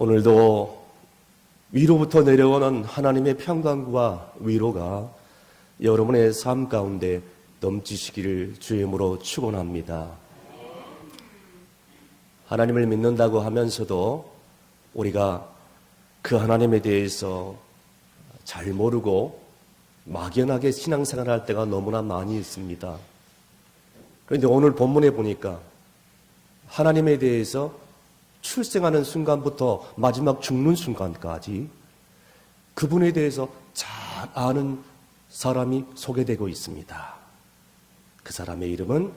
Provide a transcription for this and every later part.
오늘도 위로부터 내려오는 하나님의 평강과 위로가 여러분의 삶 가운데 넘치시기를 주의 이름으로 축원합니다. 하나님을 믿는다고 하면서도 우리가 그 하나님에 대해서 잘 모르고 막연하게 신앙생활을 할 때가 너무나 많이 있습니다. 그런데 오늘 본문에 보니까 하나님에 대해서 출생하는 순간부터 마지막 죽는 순간까지 그분에 대해서 잘 아는 사람이 소개되고 있습니다. 그 사람의 이름은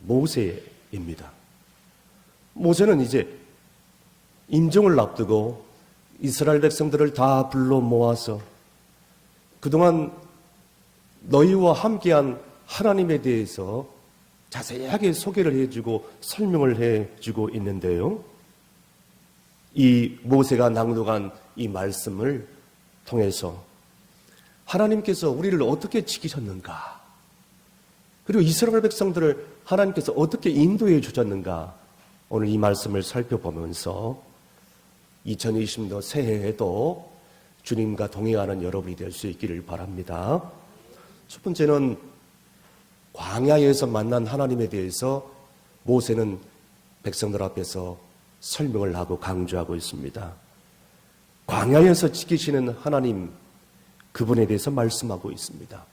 모세입니다. 모세는 이제 임종을 앞두고 이스라엘 백성들을 다 불러 모아서 그동안 너희와 함께한 하나님에 대해서 자세하게 소개를 해주고 설명을 해주고 있는데요. 이 모세가 낭독한 이 말씀을 통해서 하나님께서 우리를 어떻게 지키셨는가, 그리고 이스라엘 백성들을 하나님께서 어떻게 인도해 주셨는가, 오늘 이 말씀을 살펴보면서 2020년 새해에도 주님과 동행하는 여러분이 될 수 있기를 바랍니다. 첫 번째는 광야에서 만난 하나님에 대해서 모세는 백성들 앞에서 설명을 하고 강조하고 있습니다. 광야에서 지키시는 하나님, 그분에 대해서 말씀하고 있습니다.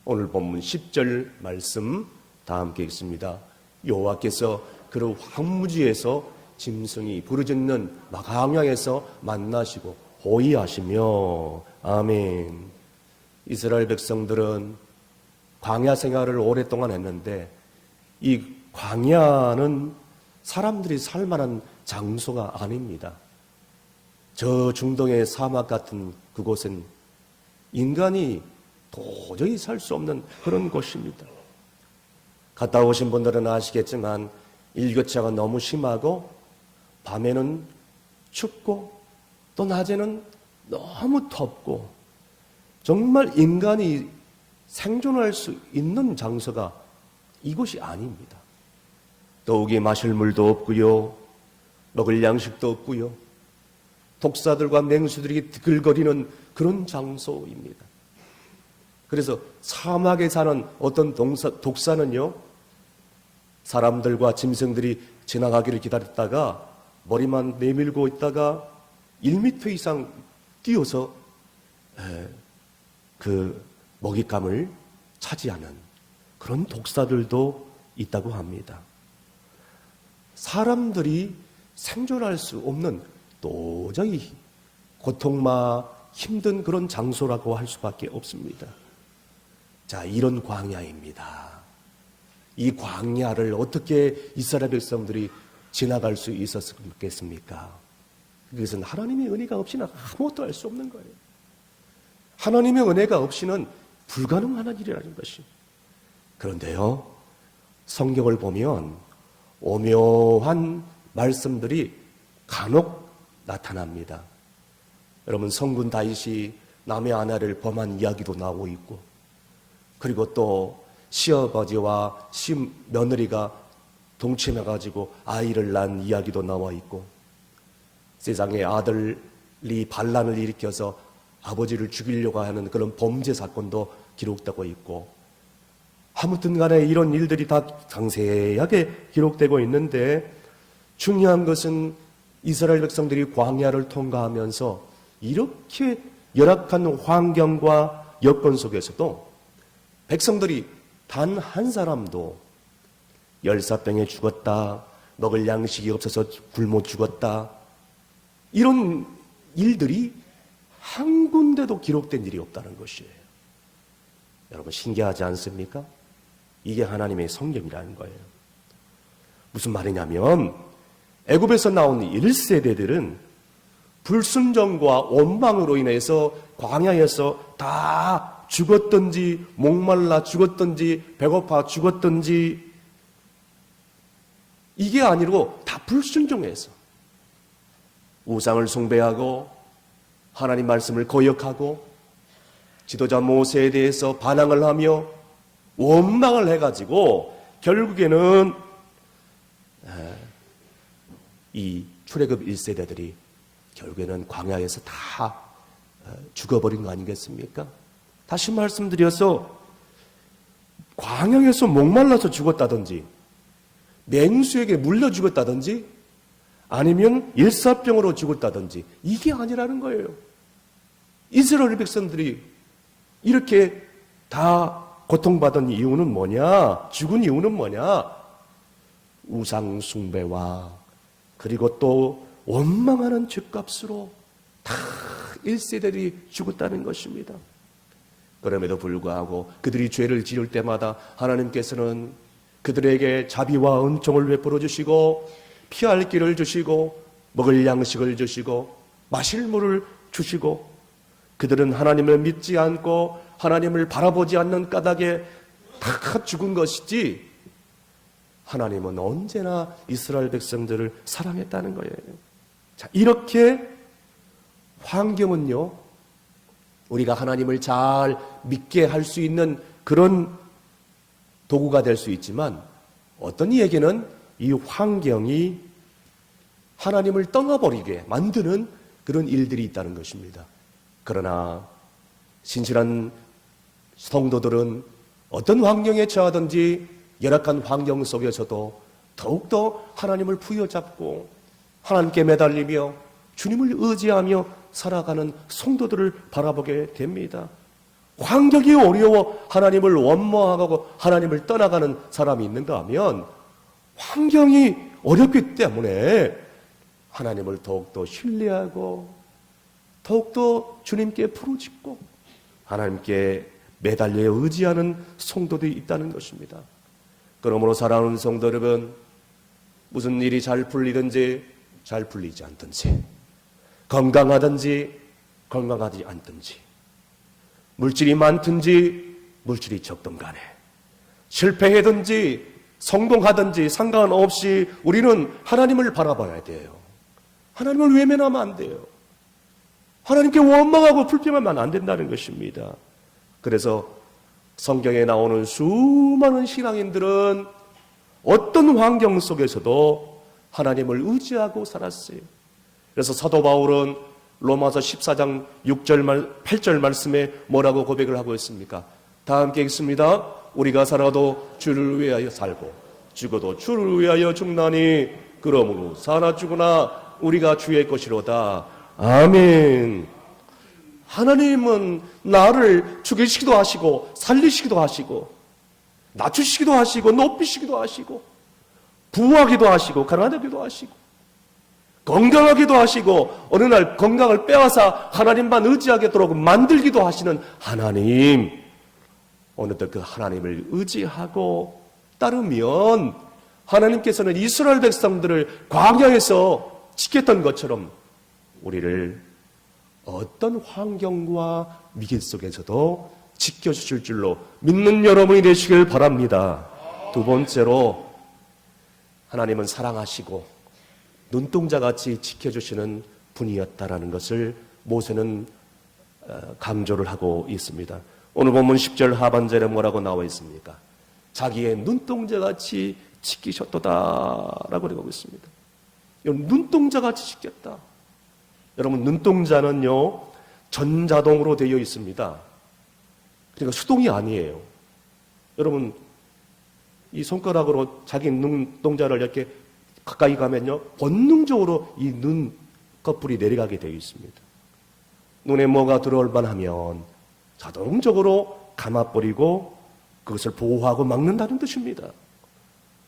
오늘 본문 10절 말씀 다 함께 읽습니다. 여호와께서 그를 황무지에서 짐승이 부르짖는 광야에서 만나시고 호위하시며. 아멘. 이스라엘 백성들은 광야 생활을 오랫동안 했는데 이 광야는 사람들이 살만한 장소가 아닙니다. 저 중동의 사막 같은 그곳은 인간이 도저히 살 수 없는 그런 곳입니다. 갔다 오신 분들은 아시겠지만 일교차가 너무 심하고 밤에는 춥고 또 낮에는 너무 덥고 정말 인간이 생존할 수 있는 장소가 이곳이 아닙니다. 더욱이 마실 물도 없고요, 먹을 양식도 없고요, 독사들과 맹수들이 드글거리는 그런 장소입니다. 그래서 사막에 사는 어떤 독사는요, 사람들과 짐승들이 지나가기를 기다렸다가 머리만 내밀고 있다가 1m 이상 뛰어서 그 먹잇감을 차지하는 그런 독사들도 있다고 합니다. 사람들이 생존할 수 없는 도저히 고통마 힘든 그런 장소라고 할 수밖에 없습니다. 자, 이런 광야입니다. 이 광야를 어떻게 이스라엘 백성들이 지나갈 수 있었겠습니까? 그것은 하나님의 은혜가 없이는 아무것도 할 수 없는 거예요. 하나님의 은혜가 없이는 불가능한 일이라는 것이. 그런데요, 성경을 보면 오묘한 말씀들이 간혹 나타납니다. 여러분, 성군 다윗이 남의 아내를 범한 이야기도 나오고 있고, 그리고 또 시아버지와 며느리가 동침해가지고 아이를 낳은 이야기도 나와 있고, 세상에 아들이 반란을 일으켜서 아버지를 죽이려고 하는 그런 범죄 사건도 기록되고 있고, 아무튼 간에 이런 일들이 다 상세하게 기록되고 있는데, 중요한 것은 이스라엘 백성들이 광야를 통과하면서 이렇게 열악한 환경과 여건 속에서도 백성들이 단 한 사람도 열사병에 죽었다, 먹을 양식이 없어서 굶어 죽었다, 이런 일들이 한 군데도 기록된 일이 없다는 것이에요. 여러분, 신기하지 않습니까? 이게 하나님의 성경이라는 거예요. 무슨 말이냐면 애굽에서 나온 1세대들은 불순종과 원망으로 인해서 광야에서 다 죽었든지 목말라 죽었든지 배고파 죽었든지, 이게 아니고 다 불순종해서 우상을 숭배하고 하나님 말씀을 거역하고 지도자 모세에 대해서 반항을 하며 원망을 해가지고 결국에는 이 출애굽 1세대들이 결국에는 광야에서 다 죽어버린 거 아니겠습니까? 다시 말씀드려서 광야에서 목말라서 죽었다든지 맹수에게 물려 죽었다든지 아니면 일사병으로 죽었다든지 이게 아니라는 거예요. 이스라엘 백성들이 이렇게 다 고통받은 이유는 뭐냐? 죽은 이유는 뭐냐? 우상 숭배와 그리고 또 원망하는 죄값으로 다 1세대들이 죽었다는 것입니다. 그럼에도 불구하고 그들이 죄를 지을 때마다 하나님께서는 그들에게 자비와 은총을 베풀어 주시고 피할 길을 주시고 먹을 양식을 주시고 마실 물을 주시고 그들은 하나님을 믿지 않고 하나님을 바라보지 않는 까닭에 다 죽은 것이지 하나님은 언제나 이스라엘 백성들을 사랑했다는 거예요. 자, 이렇게 환경은요, 우리가 하나님을 잘 믿게 할 수 있는 그런 도구가 될 수 있지만 어떤 이에게는 이 환경이 하나님을 떠나버리게 만드는 그런 일들이 있다는 것입니다. 그러나 신실한 성도들은 어떤 환경에 처하든지 열악한 환경 속에서도 더욱더 하나님을 부여잡고 하나님께 매달리며 주님을 의지하며 살아가는 성도들을 바라보게 됩니다. 환경이 어려워 하나님을 원망하고 하나님을 떠나가는 사람이 있는가 하면 환경이 어렵기 때문에 하나님을 더욱더 신뢰하고 더욱더 주님께 부르짖고 하나님께 매달려 의지하는 성도들이 있다는 것입니다. 그러므로 사랑하는 성도 여러분, 무슨 일이 잘 풀리든지 잘 풀리지 않든지 건강하든지 건강하지 않든지 물질이 많든지 물질이 적든 간에 실패하든지 성공하든지 상관없이 우리는 하나님을 바라봐야 돼요. 하나님을 외면하면 안 돼요. 하나님께 원망하고 불평하면 안 된다는 것입니다. 그래서 성경에 나오는 수많은 신앙인들은 어떤 환경 속에서도 하나님을 의지하고 살았어요. 그래서 사도 바울은 로마서 14장 6절 8절 말씀에 뭐라고 고백을 하고 있습니까? 다 함께 읽습니다. 우리가 살아도 주를 위하여 살고 죽어도 주를 위하여 죽나니 그러므로 살아 죽으나 우리가 주의 것이로다. 아멘. 하나님은 나를 죽이시기도 하시고 살리시기도 하시고 낮추시기도 하시고 높이시기도 하시고 부하기도 하시고 가난하기도 하시고 건강하기도 하시고 어느 날 건강을 빼앗아 하나님만 의지하겠도록 만들기도 하시는 하나님. 어느덧 그 하나님을 의지하고 따르면 하나님께서는 이스라엘 백성들을 광야에서 지켰던 것처럼 우리를 어떤 환경과 위기 속에서도 지켜주실 줄로 믿는 여러분이 되시길 바랍니다. 두 번째로 하나님은 사랑하시고 눈동자같이 지켜주시는 분이었다라는 것을 모세는 강조를 하고 있습니다. 오늘 본문 10절 하반절에 뭐라고 나와 있습니까? 자기의 눈동자같이 지키셨도다라고 그러고 있습니다. 눈동자같이 지켰다. 여러분, 눈동자는요 전자동으로 되어 있습니다. 그러니까 수동이 아니에요. 여러분, 이 손가락으로 자기 눈동자를 이렇게 가까이 가면요 본능적으로 이 눈 커플이 내려가게 되어 있습니다. 눈에 뭐가 들어올 만하면 자동적으로 감아버리고 그것을 보호하고 막는다는 뜻입니다.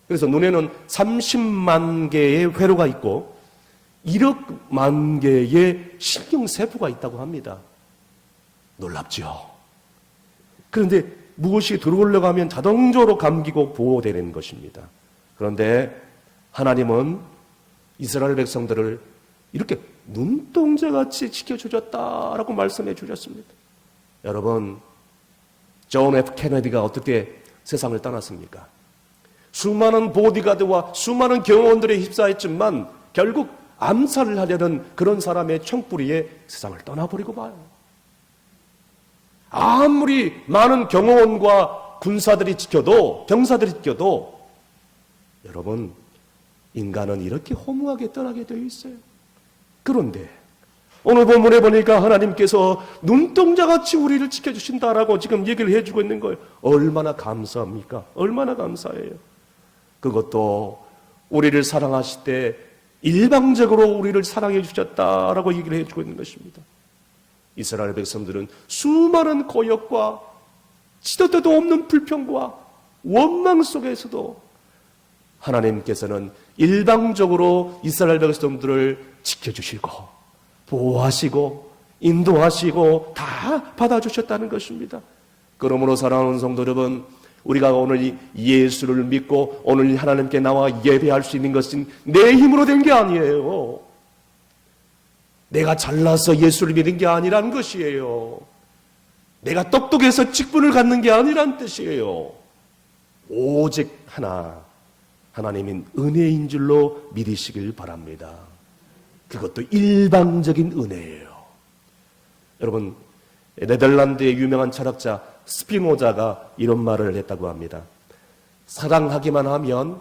그래서 눈에는 30만 개의 회로가 있고 1억만 개의 신경세포가 있다고 합니다. 놀랍죠? 그런데 무엇이 들어오려고 하면 자동적으로 감기고 보호되는 것입니다. 그런데 하나님은 이스라엘 백성들을 이렇게 눈동자같이 지켜주셨다라고 말씀해 주셨습니다. 여러분, 존 F 케네디가 어떻게 세상을 떠났습니까? 수많은 보디가드와 수많은 경호원들에 휩싸였지만 결국 암살을 하려는 그런 사람의 총뿌리에 세상을 떠나버리고 봐요. 아무리 많은 경호원과 군사들이 지켜도 병사들이 지켜도 여러분, 인간은 이렇게 허무하게 떠나게 되어 있어요. 그런데 오늘 본문에 보니까 하나님께서 눈동자같이 우리를 지켜주신다라고 지금 얘기를 해주고 있는 거예요. 얼마나 감사합니까? 얼마나 감사해요. 그것도 우리를 사랑하실 때 일방적으로 우리를 사랑해 주셨다라고 얘기를 해주고 있는 것입니다. 이스라엘 백성들은 수많은 고역과 시도 때도 없는 불평과 원망 속에서도 하나님께서는 일방적으로 이스라엘 백성들을 지켜주시고 보호하시고 인도하시고 다 받아주셨다는 것입니다. 그러므로 사랑하는 성도 여러분, 우리가 오늘 예수를 믿고 오늘 하나님께 나와 예배할 수 있는 것은 내 힘으로 된 게 아니에요. 내가 잘나서 예수를 믿은 게 아니라는 것이에요. 내가 똑똑해서 직분을 갖는 게 아니란 뜻이에요. 오직 하나님인 은혜인 줄로 믿으시길 바랍니다. 그것도 일방적인 은혜예요. 여러분, 네덜란드의 유명한 철학자 스피노자가 이런 말을 했다고 합니다. 사랑하기만 하면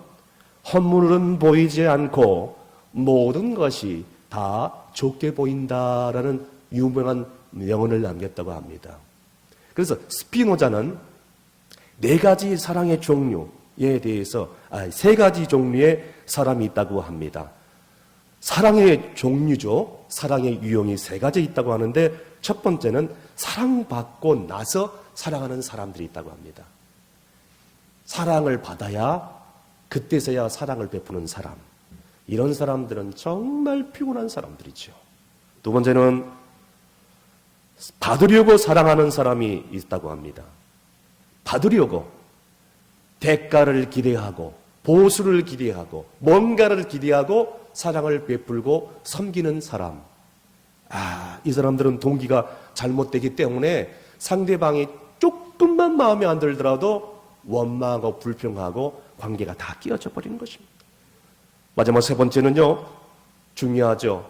헛물은 보이지 않고 모든 것이 다 좋게 보인다라는 유명한 명언을 남겼다고 합니다. 그래서 스피노자는 네 가지 사랑의 종류에 대해서 세 가지 종류의 사람이 있다고 합니다. 사랑의 종류죠. 사랑의 유형이 세 가지 있다고 하는데 첫 번째는 사랑받고 나서 사랑하는 사람들이 있다고 합니다. 사랑을 받아야 그때서야 사랑을 베푸는 사람. 이런 사람들은 정말 피곤한 사람들이죠. 두 번째는 받으려고 사랑하는 사람이 있다고 합니다. 받으려고 대가를 기대하고 보수를 기대하고 뭔가를 기대하고 사랑을 베풀고 섬기는 사람. 이 사람들은 동기가 잘못되기 때문에 상대방이 조금만 마음에 안 들더라도 원망하고 불평하고 관계가 다 끼어져 버리는 것입니다. 마지막 세 번째는요, 중요하죠.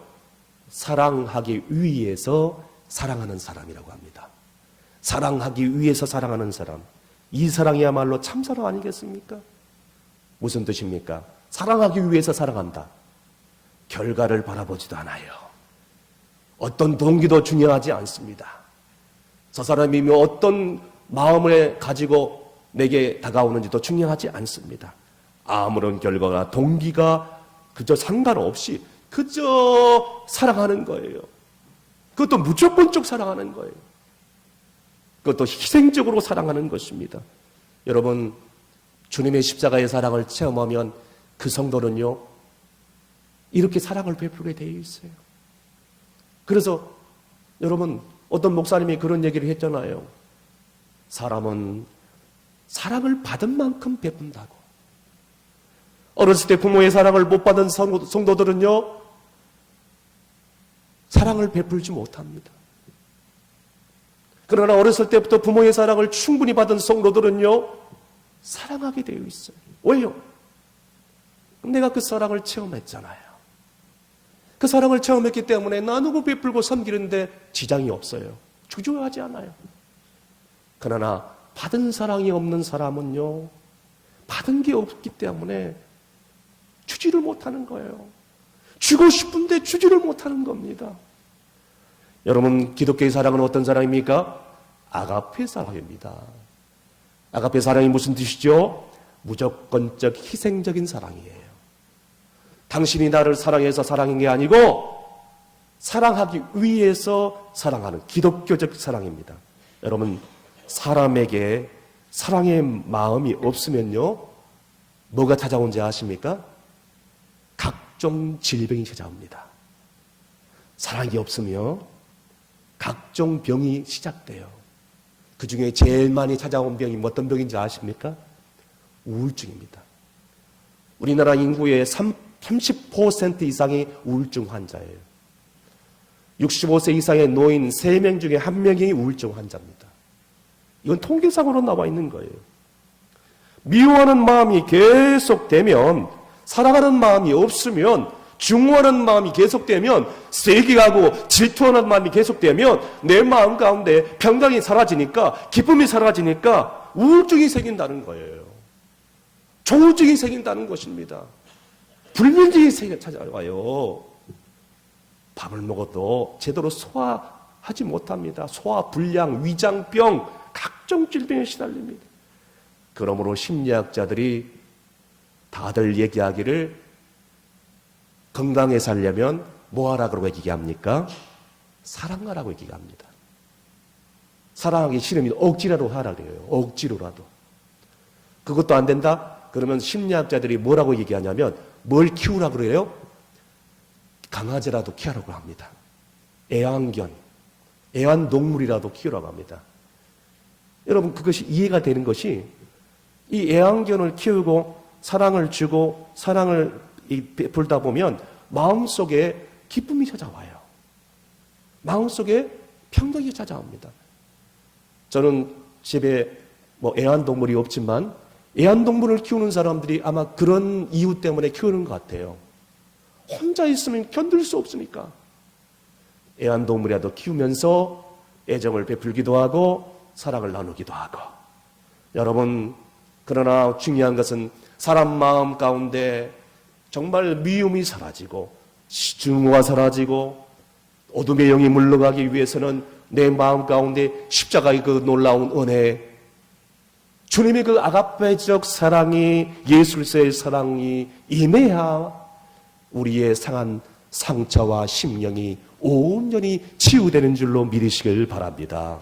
사랑하기 위해서 사랑하는 사람이라고 합니다. 사랑하기 위해서 사랑하는 사람. 이 사랑이야말로 참사랑 아니겠습니까? 무슨 뜻입니까? 사랑하기 위해서 사랑한다. 결과를 바라보지도 않아요. 어떤 동기도 중요하지 않습니다. 저 사람이 어떤 마음을 가지고 내게 다가오는지도 중요하지 않습니다. 아무런 결과가 동기가 그저 상관없이 그저 사랑하는 거예요. 그것도 무조건적 사랑하는 거예요. 그것도 희생적으로 사랑하는 것입니다. 여러분, 주님의 십자가의 사랑을 체험하면 그 성도는요, 이렇게 사랑을 베풀게 되어 있어요. 그래서 여러분, 어떤 목사님이 그런 얘기를 했잖아요. 사람은 사랑을 받은 만큼 베푼다고. 어렸을 때 부모의 사랑을 못 받은 성도들은요, 사랑을 베풀지 못합니다. 그러나 어렸을 때부터 부모의 사랑을 충분히 받은 성도들은요, 사랑하게 되어 있어요. 왜요? 내가 그 사랑을 체험했잖아요. 그 사랑을 체험했기 때문에 나누고 베풀고 섬기는데 지장이 없어요. 주저하지 않아요. 그러나 받은 사랑이 없는 사람은요, 받은 게 없기 때문에 주지를 못하는 거예요. 주고 싶은데 주지를 못하는 겁니다. 여러분, 기독교의 사랑은 어떤 사랑입니까? 아가페 사랑입니다. 아가페 사랑이 무슨 뜻이죠? 무조건적 희생적인 사랑이에요. 당신이 나를 사랑해서 사랑한 게 아니고 사랑하기 위해서 사랑하는 기독교적 사랑입니다. 여러분, 사람에게 사랑의 마음이 없으면요, 뭐가 찾아온지 아십니까? 각종 질병이 찾아옵니다. 사랑이 없으면 각종 병이 시작돼요. 그 중에 제일 많이 찾아온 병이 어떤 병인지 아십니까? 우울증입니다. 우리나라 인구의 30% 이상이 우울증 환자예요. 65세 이상의 노인 3명 중에 1명이 우울증 환자입니다. 이건 통계상으로 나와 있는 거예요. 미워하는 마음이 계속되면, 사랑하는 마음이 없으면, 증오하는 마음이 계속되면, 세기하고 질투하는 마음이 계속되면 내 마음 가운데 평강이 사라지니까, 기쁨이 사라지니까 우울증이 생긴다는 거예요. 조울증이 생긴다는 것입니다. 불면증이 찾아와요. 밥을 먹어도 제대로 소화하지 못합니다. 소화불량, 위장병, 각종 질병에 시달립니다. 그러므로 심리학자들이 다들 얘기하기를 건강에 살려면 뭐 하라고 얘기합니까? 사랑하라고 얘기합니다. 사랑하기 싫으면 억지라도 하라 그래요. 억지로라도. 그것도 안 된다? 그러면 심리학자들이 뭐라고 얘기하냐면 뭘 키우라고 그래요? 강아지라도 키우라고 합니다. 애완견, 애완동물이라도 키우라고 합니다. 여러분 그것이 이해가 되는 것이 이 애완견을 키우고 사랑을 주고 사랑을 베풀다 보면 마음속에 기쁨이 찾아와요. 마음속에 평정이 찾아옵니다. 저는 집에 애완동물이 없지만 애완동물을 키우는 사람들이 아마 그런 이유 때문에 키우는 것 같아요. 혼자 있으면 견딜 수 없으니까. 애완동물이라도 키우면서 애정을 베풀기도 하고 사랑을 나누기도 하고. 여러분, 그러나 중요한 것은 사람 마음 가운데 정말 미움이 사라지고 증오가 사라지고 어둠의 영이 물러가기 위해서는 내 마음 가운데 십자가의 그 놀라운 은혜, 주님의 그 아가페적 사랑이, 예수 그리스도의 사랑이 임해야 우리의 상한 상처와 심령이 온전히 치유되는 줄로 믿으시길 바랍니다.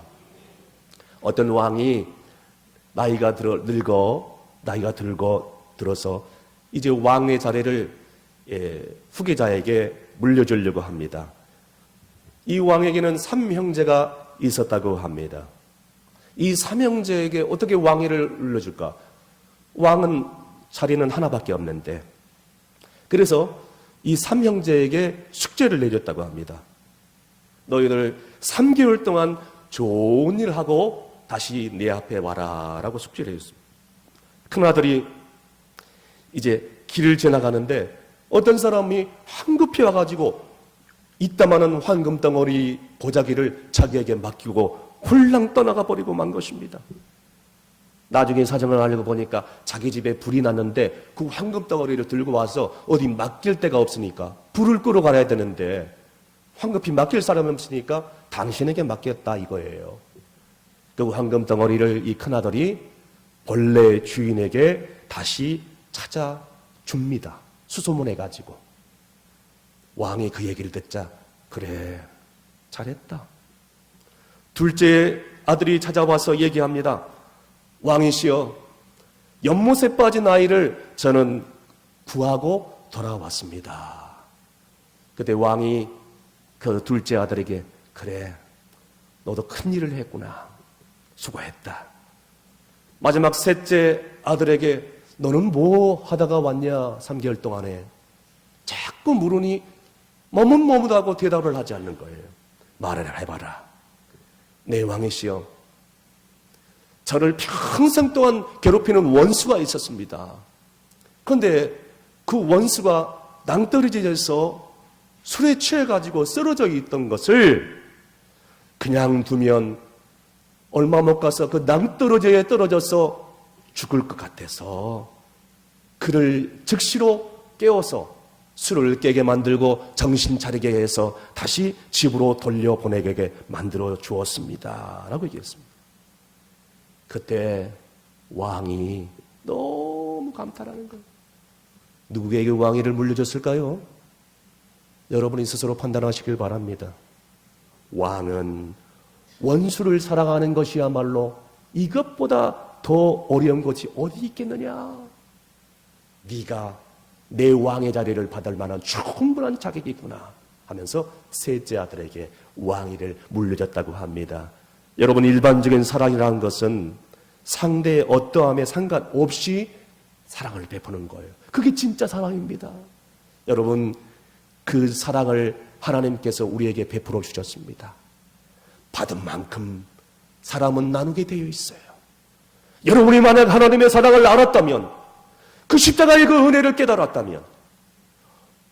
어떤 왕이 나이가 들어서 이제 왕의 자리를 후계자에게 물려주려고 합니다. 이 왕에게는 3형제가 있었다고 합니다. 이 3형제에게 어떻게 왕위를 물려줄까? 왕은 자리는 하나밖에 없는데, 그래서 이 3형제에게 숙제를 내렸다고 합니다. 너희들 3개월 동안 좋은 일 하고 다시 내 앞에 와라 라고 숙제를 해줬습니다. 큰아들이 이제 길을 지나가는데 어떤 사람이 황급히 와가지고 이따마는 황금 덩어리 보자기를 자기에게 맡기고 홀랑 떠나가 버리고 만 것입니다. 나중에 사정을 알고 보니까 자기 집에 불이 났는데 그 황금 덩어리를 들고 와서 어디 맡길 데가 없으니까 불을 끄러 가야 되는데 황급히 맡길 사람이 없으니까 당신에게 맡겼다 이거예요. 그 황금 덩어리를 이 큰아들이 본래 주인에게 다시 찾아줍니다. 수소문해가지고. 왕이 그 얘기를 듣자 그래 잘했다. 둘째 아들이 찾아와서 얘기합니다. 왕이시여, 연못에 빠진 아이를 저는 구하고 돌아왔습니다. 그때 왕이 그 둘째 아들에게 그래 너도 큰 일을 했구나. 수고했다. 마지막 셋째 아들에게 너는 뭐 하다가 왔냐 3개월 동안에. 자꾸 물으니 머뭇머뭇하고 대답을 하지 않는 거예요. 말을 해봐라. 내 왕이시여, 저를 평생 동안 괴롭히는 원수가 있었습니다. 그런데 그 원수가 낭떠러지에서 술에 취해가지고 쓰러져 있던 것을 그냥 두면 얼마 못 가서 그 낭떠러지에 떨어져서 죽을 것 같아서 그를 즉시로 깨워서 술을 깨게 만들고 정신 차리게 해서 다시 집으로 돌려보내게 만들어 주었습니다 라고 얘기했습니다. 그때 왕이 너무 감탄하는 거예요. 누구에게 왕위를 물려줬을까요? 여러분이 스스로 판단하시길 바랍니다. 왕은 원수를 사랑하는 것이야말로 이것보다 더 어려운 것이 어디 있겠느냐. 네가 내 왕의 자리를 받을 만한 충분한 자격이 있구나 하면서 셋째 아들에게 왕위를 물려줬다고 합니다. 여러분, 일반적인 사랑이라는 것은 상대의 어떠함에 상관없이 사랑을 베푸는 거예요. 그게 진짜 사랑입니다. 여러분, 그 사랑을 하나님께서 우리에게 베풀어 주셨습니다. 받은 만큼 사람은 나누게 되어 있어요. 여러분이 만약 하나님의 사랑을 알았다면, 그 십자가의 그 은혜를 깨달았다면,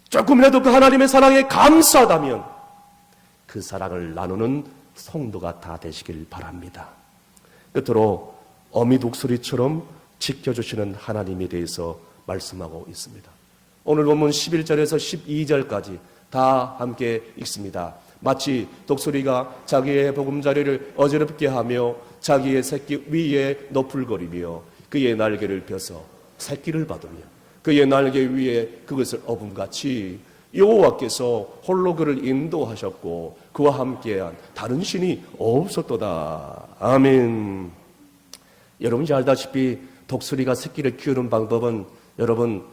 조금이라도 그 하나님의 사랑에 감사하다면 그 사랑을 나누는 성도가 다 되시길 바랍니다. 끝으로 어미 독수리처럼 지켜주시는 하나님에 대해서 말씀하고 있습니다. 오늘 본문 11절에서 12절까지 다 함께 읽습니다. 마치 독수리가 자기의 보금자리를 어지럽게 하며 자기의 새끼 위에 너풀거리며 그의 날개를 펴서 새끼를 받으며 그의 날개 위에 그것을 업음같이 여호와께서 홀로 그를 인도하셨고 그와 함께한 다른 신이 없었도다. 아멘. 여러분이 알다시피 독수리가 새끼를 키우는 방법은 여러분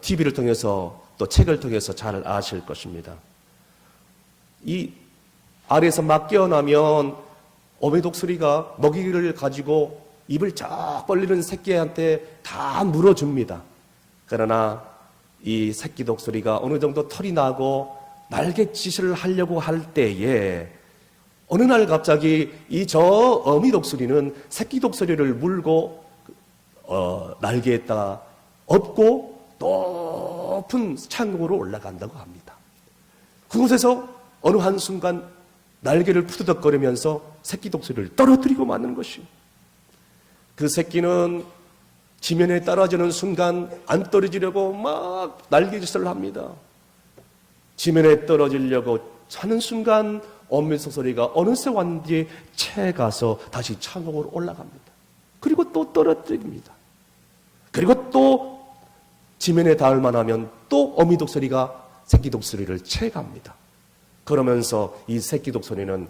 TV를 통해서 또 책을 통해서 잘 아실 것입니다. 이 알에서 막 깨어나면 어미 독수리가 먹이를 가지고 입을 쫙 벌리는 새끼한테 다 물어줍니다. 그러나 이 새끼 독수리가 어느 정도 털이 나고 날갯짓을 하려고 할 때에 어느 날 갑자기 저 어미 독수리는 새끼 독수리를 물고 날개에다가 업고 높은 창고로 올라간다고 합니다. 그곳에서 어느 한순간 날개를 푸드덕거리면서 새끼 독수리를 떨어뜨리고 마는 것이, 그 새끼는 지면에 떨어지는 순간 안 떨어지려고 막 날개짓을 합니다. 지면에 떨어지려고 하는 순간 어미 독수리가 어느새 완뒤에 채 가서 다시 창고로 올라갑니다. 그리고 또 떨어뜨립니다. 그리고 또 지면에 닿을 만하면 또 어미 독수리가 새끼 독수리를 채 갑니다. 그러면서 이 새끼 독수리는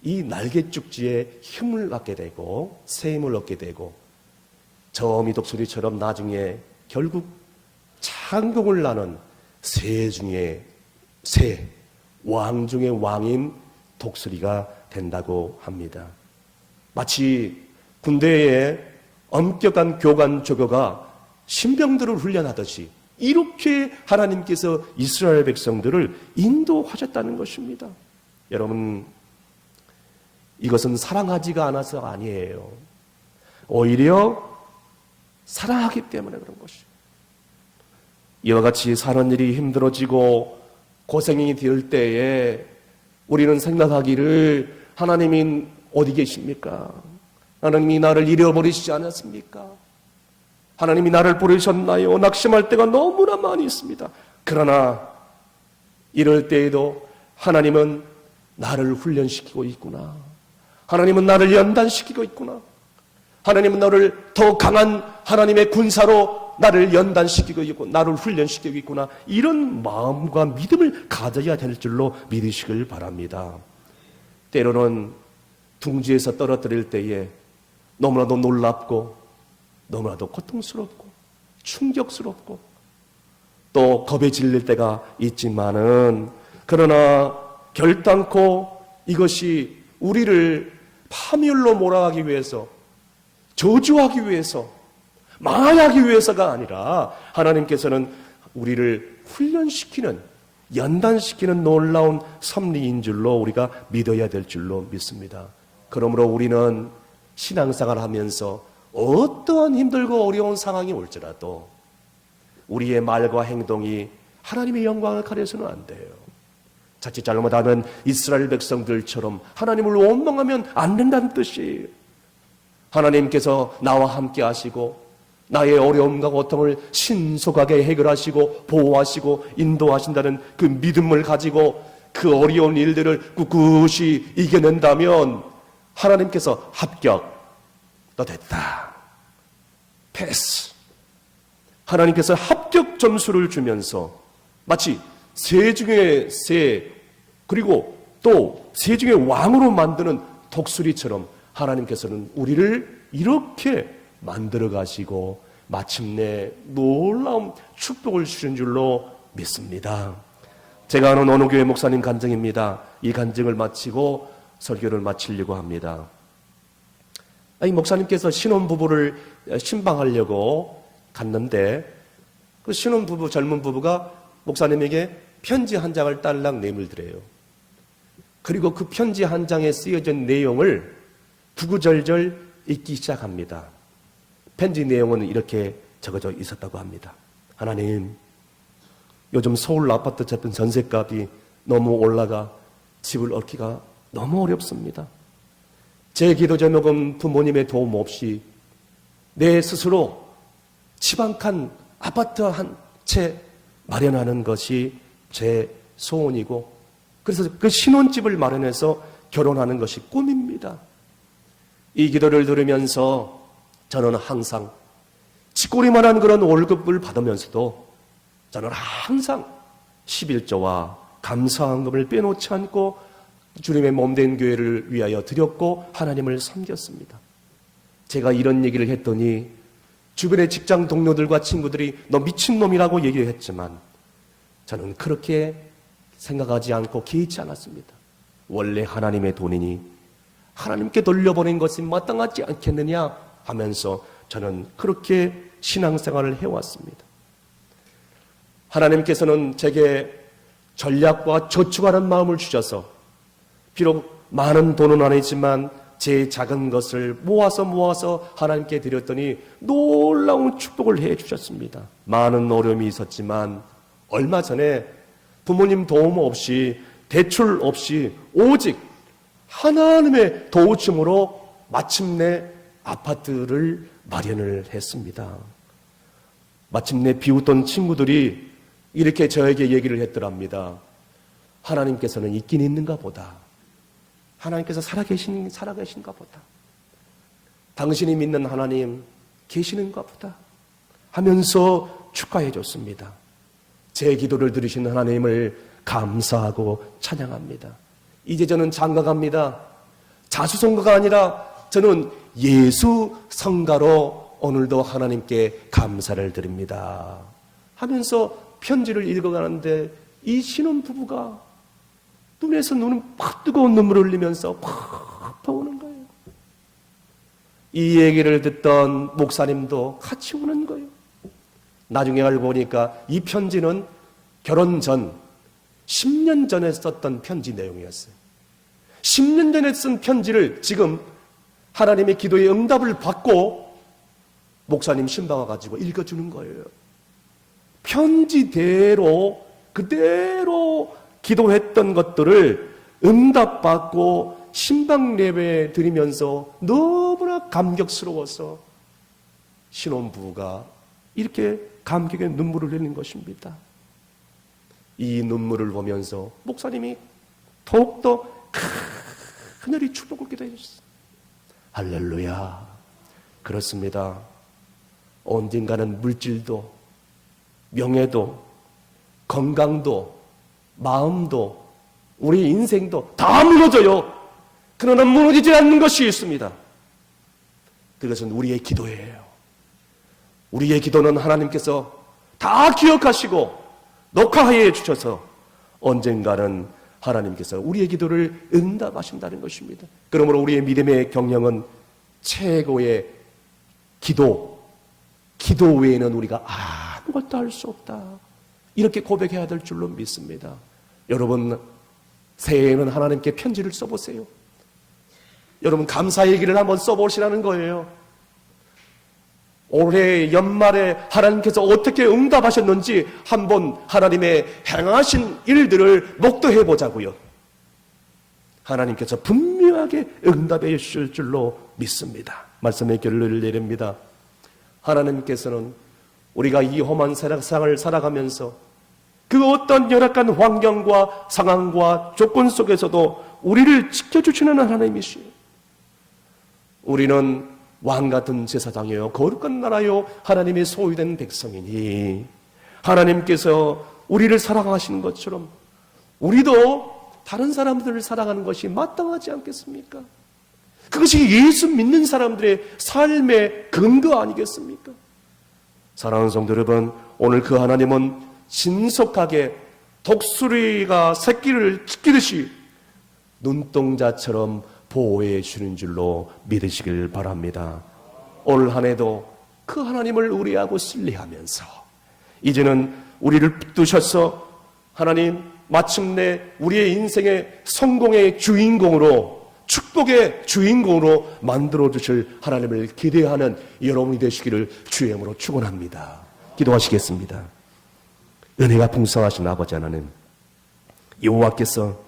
이 날개죽지에 힘을 갖게 되고 새 힘을 얻게 되고 저 어미 독수리처럼 나중에 결국 창공을 나는 새 중에 새, 왕 중의 왕인 독수리가 된다고 합니다. 마치 군대에 엄격한 교관 조교가 신병들을 훈련하듯이 이렇게 하나님께서 이스라엘 백성들을 인도하셨다는 것입니다. 여러분, 이것은 사랑하지가 않아서 아니에요. 오히려 사랑하기 때문에 그런 것이에요. 이와 같이 사는 일이 힘들어지고 고생이 될 때에 우리는 생각하기를, 하나님이 어디 계십니까? 하나님이 나를 잃어버리시지 않았습니까? 하나님이 나를 버리셨나요? 낙심할 때가 너무나 많이 있습니다. 그러나 이럴 때에도 하나님은 나를 훈련시키고 있구나. 하나님은 나를 연단시키고 있구나. 하나님은 너를 더 강한 하나님의 군사로 나를 연단시키고 있고 나를 훈련시키고 있구나. 이런 마음과 믿음을 가져야 될 줄로 믿으시길 바랍니다. 때로는 둥지에서 떨어뜨릴 때에 너무나도 놀랍고 너무나도 고통스럽고 충격스럽고 또 겁에 질릴 때가 있지만은, 그러나 결단코 이것이 우리를 파멸로 몰아가기 위해서, 저주하기 위해서, 망하기 위해서가 아니라 하나님께서는 우리를 훈련시키는, 연단시키는 놀라운 섭리인 줄로 우리가 믿어야 될 줄로 믿습니다. 그러므로 우리는 신앙생활을 하면서 어떠한 힘들고 어려운 상황이 올지라도 우리의 말과 행동이 하나님의 영광을 가려서는 안 돼요. 자칫 잘못하면 이스라엘 백성들처럼 하나님을 원망하면 안 된다는 뜻이에요. 하나님께서 나와 함께 하시고 나의 어려움과 고통을 신속하게 해결하시고 보호하시고 인도하신다는 그 믿음을 가지고 그 어려운 일들을 꿋꿋이 이겨낸다면 하나님께서 합격, 너 됐다, 패스. 하나님께서 합격 점수를 주면서 마치 새 중에 새, 그리고 또 새 중에 왕으로 만드는 독수리처럼 하나님께서는 우리를 이렇게 만들어 가시고 마침내 놀라운 축복을 주신 줄로 믿습니다. 제가 아는 어느 교회 목사님 간증입니다. 이 간증을 마치고 설교를 마치려고 합니다. 이 목사님께서 신혼부부를 신방하려고 갔는데 그 신혼부부, 젊은 부부가 목사님에게 편지 한 장을 딸랑 내밀더래요. 그리고 그 편지 한 장에 쓰여진 내용을 구구절절 읽기 시작합니다. 편지 내용은 이렇게 적어져 있었다고 합니다. 하나님, 요즘 서울 아파트 전세값이 너무 올라가 집을 얻기가 너무 어렵습니다. 제 기도 제목은 부모님의 도움 없이 내 스스로 집 한 칸, 아파트 한 채 마련하는 것이 제 소원이고, 그래서 그 신혼집을 마련해서 결혼하는 것이 꿈입니다. 이 기도를 들으면서 저는 항상 쥐꼬리만한 그런 월급을 받으면서도 저는 항상 11조와 감사헌금을 빼놓지 않고 주님의 몸된 교회를 위하여 드렸고 하나님을 섬겼습니다. 제가 이런 얘기를 했더니 주변의 직장 동료들과 친구들이 너 미친놈이라고 얘기를 했지만 저는 그렇게 생각하지 않고 개의치 않았습니다. 원래 하나님의 돈이니 하나님께 돌려보낸 것이 마땅하지 않겠느냐 하면서 저는 그렇게 신앙생활을 해왔습니다. 하나님께서는 제게 전략과 저축하는 마음을 주셔서 비록 많은 돈은 아니지만 제 작은 것을 모아서 하나님께 드렸더니 놀라운 축복을 해 주셨습니다. 많은 어려움이 있었지만 얼마 전에 부모님 도움 없이 대출 없이 오직 하나님의 도우심으로 마침내 아파트를 마련을 했습니다. 마침내 비웃던 친구들이 이렇게 저에게 얘기를 했더랍니다. 하나님께서는 있긴 있는가 보다. 하나님께서 살아계신가 보다. 당신이 믿는 하나님 계시는가 보다 하면서 축하해 줬습니다. 제 기도를 들으신 하나님을 감사하고 찬양합니다. 이제 저는 장가갑니다. 자수성가가 아니라 저는 예수 성가로 오늘도 하나님께 감사를 드립니다 하면서 편지를 읽어가는데 이 신혼부부가 눈에서 눈은 팍 뜨거운 눈물을 흘리면서 팍 터오는 거예요. 이 얘기를 듣던 목사님도 같이 우는 거예요. 나중에 알고 보니까 이 편지는 결혼 전 10년 전에 썼던 편지 내용이었어요. 10년 전에 쓴 편지를 지금 하나님의 기도의 응답을 받고 목사님 신방와 가지고 읽어주는 거예요. 편지대로 그대로 기도했던 것들을 응답받고 신방 예배 드리면서 너무나 감격스러워서 신혼부부가 이렇게 감격의 눈물을 흘리는 것입니다. 이 눈물을 보면서 목사님이 더욱더 하늘이 축복을 기도해 주셨어요. 할렐루야. 그렇습니다. 언젠가는 물질도 명예도 건강도 마음도 우리 인생도 다 무너져요. 그러나 무너지지 않는 것이 있습니다. 그것은 우리의 기도예요. 우리의 기도는 하나님께서 다 기억하시고 녹화해 주셔서 언젠가는 하나님께서 우리의 기도를 응답하신다는 것입니다. 그러므로 우리의 믿음의 경영은 최고의 기도 외에는 우리가 아무것도 할 수 없다. 이렇게 고백해야 될 줄로 믿습니다. 여러분, 새해에는 하나님께 편지를 써보세요. 여러분, 감사 얘기를 한번 써보시라는 거예요. 올해 연말에 하나님께서 어떻게 응답하셨는지 한번 하나님의 행하신 일들을 목도해 보자고요. 하나님께서 분명하게 응답해 주실 줄로 믿습니다. 말씀의 결론을 내립니다. 하나님께서는 우리가 이 험한 세상을 살아가면서 그 어떤 열악한 환경과 상황과 조건 속에서도 우리를 지켜주시는 하나님이시요. 우리는 왕같은 제사장이요 거룩한 나라요 하나님의 소유된 백성이니 하나님께서 우리를 사랑하시는 것처럼 우리도 다른 사람들을 사랑하는 것이 마땅하지 않겠습니까? 그것이 예수 믿는 사람들의 삶의 근거 아니겠습니까? 사랑하는 성도 여러분, 오늘 그 하나님은 신속하게 독수리가 새끼를 찢기듯이 눈동자처럼 보호해 주는 줄로 믿으시길 바랍니다. 오늘 한 해도 그 하나님을 우리하고 신뢰하면서 이제는 우리를 붙드셔서 하나님 마침내 우리의 인생의 성공의 주인공으로 축복의 주인공으로 만들어 주실 하나님을 기대하는 여러분이 되시기를 주의 이름으로 축원합니다. 기도하시겠습니다. 은혜가 풍성하신 아버지 하나님, 여호와께서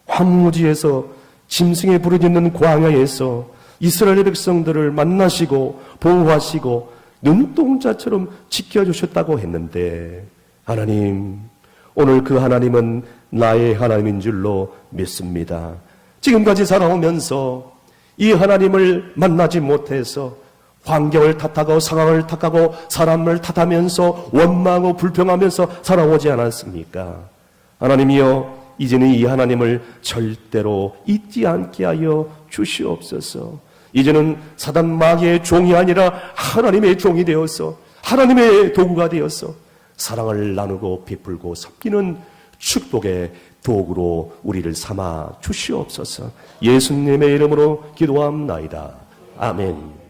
황무지에서 짐승의 부르짖는 광야에서 이스라엘 백성들을 만나시고 보호하시고 눈동자처럼 지켜주셨다고 했는데 하나님, 오늘 그 하나님은 나의 하나님인 줄로 믿습니다. 지금까지 살아오면서 이 하나님을 만나지 못해서 환경을 탓하고 상황을 탓하고 사람을 탓하면서 원망하고 불평하면서 살아오지 않았습니까? 하나님이여, 이제는 이 하나님을 절대로 잊지 않게 하여 주시옵소서. 이제는 사단 마귀의 종이 아니라 하나님의 종이 되어서 하나님의 도구가 되어서 사랑을 나누고 베풀고 섬기는 축복의 도구로 우리를 삼아 주시옵소서. 예수님의 이름으로 기도합나이다. 아멘.